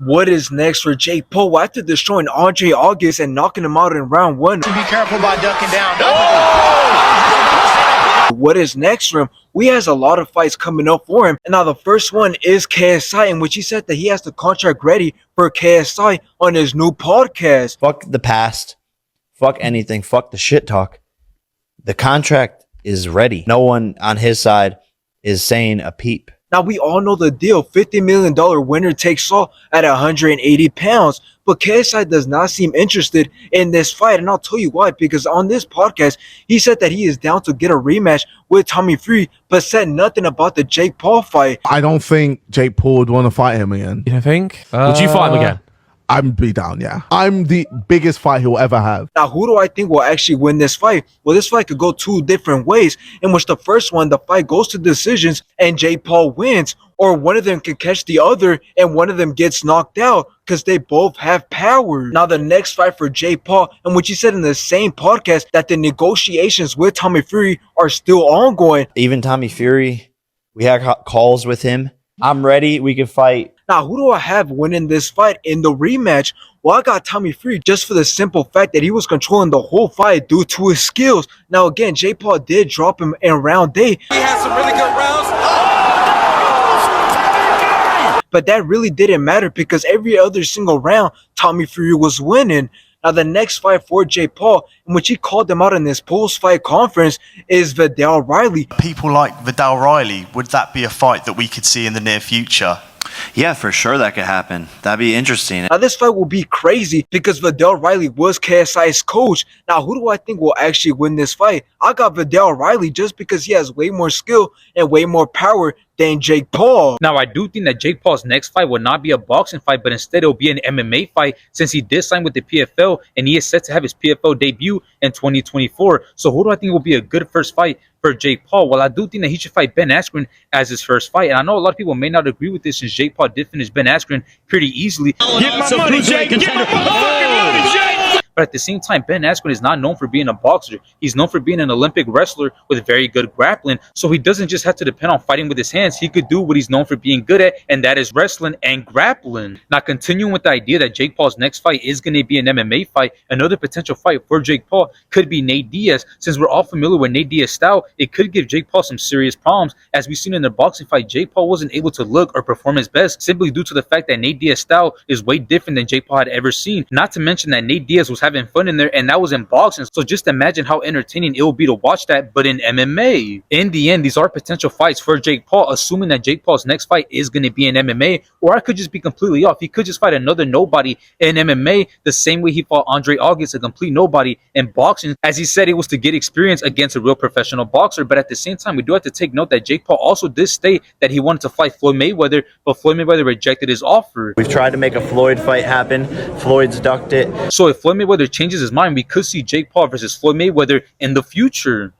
What is next for Jake Paul after destroying Andre August and knocking him out in round one? Be careful about ducking down. What is next for him? We has a lot of fights coming up for him. And now the first one is KSI, in which he said that he has the contract ready for KSI on his new podcast. Fuck the past. Fuck anything. Fuck the shit talk. The contract is ready. No one on his side is saying a peep. Now, we all know the deal. $50 million winner takes all at 180 pounds. But KSI does not seem interested in this fight. And I'll tell you why. Because on this podcast, he said that he is down to get a rematch with Tommy Fury, but said nothing about the Jake Paul fight. I don't think Jake Paul would want to fight him again. You don't think? Would you fight him again? I'm be down, yeah. I'm the biggest fight he'll ever have. Now, who do I think will actually win this fight? Well, this fight could go two different ways, in which the first one, the fight goes to decisions and Jake Paul wins, or one of them can catch the other and one of them gets knocked out because they both have power. Now, the next fight for Jake Paul, in which he said in the same podcast that the negotiations with Tommy Fury are still ongoing. Even Tommy Fury, we had calls with him. I'm ready. We can fight. Now, who do I have winning this fight in the rematch? Well, I got Tommy Fury just for the simple fact that he was controlling the whole fight due to his skills. Now, again, Jake Paul did drop him in round A. He had some really good rounds. But that really didn't matter because every other single round, Tommy Fury was winning. Now, the next fight for Jake Paul, in which he called him out in this post-fight conference, is Vidal Riley. People like Vidal Riley, would that be a fight that we could see in the near future? Yeah, for sure that could happen. That'd be interesting. Now, this fight will be crazy because Vidal Riley was KSI's coach. Now, who do I think will actually win this fight? I got Vidal Riley just because he has way more skill and way more power than Jake Paul. Now, I do think that Jake Paul's next fight will not be a boxing fight, but instead it'll be an MMA fight since he did sign with the PFL and he is set to have his PFL debut in 2024. So who do I think will be a good first fight for Jake Paul? Well, I do think that he should fight Ben Askren as his first fight. And I know a lot of people may not agree with this since Jake Paul did finish Ben Askren pretty easily. Get my money, Jake. Get my motherfucking money, Jake. But at the same time, Ben Askren is not known for being a boxer. He's known for being an Olympic wrestler with very good grappling. So he doesn't just have to depend on fighting with his hands. He could do what he's known for being good at, and that is wrestling and grappling. Now, continuing with the idea that Jake Paul's next fight is going to be an MMA fight, another potential fight for Jake Paul could be Nate Diaz. Since we're all familiar with Nate Diaz's style, it could give Jake Paul some serious problems. As we've seen in the boxing fight, Jake Paul wasn't able to look or perform his best simply due to the fact that Nate Diaz's style is way different than Jake Paul had ever seen. Not to mention that Nate Diaz was having fun in there, and that was in boxing. So just imagine how entertaining it will be to watch that, but in MMA. In the end, these are potential fights for Jake Paul, assuming that Jake Paul's next fight is going to be in MMA, or I could just be completely off. He could just fight another nobody in MMA the same way he fought Andre August, a complete nobody in boxing. As he said, it was to get experience against a real professional boxer. But at the same time, we do have to take note that Jake Paul also did state that he wanted to fight Floyd Mayweather, but Floyd Mayweather rejected his offer. We've tried to make a Floyd fight happen. Floyd's ducked it. So if Floyd Mayweather changes his mind, we could see Jake Paul versus Floyd Mayweather in the future.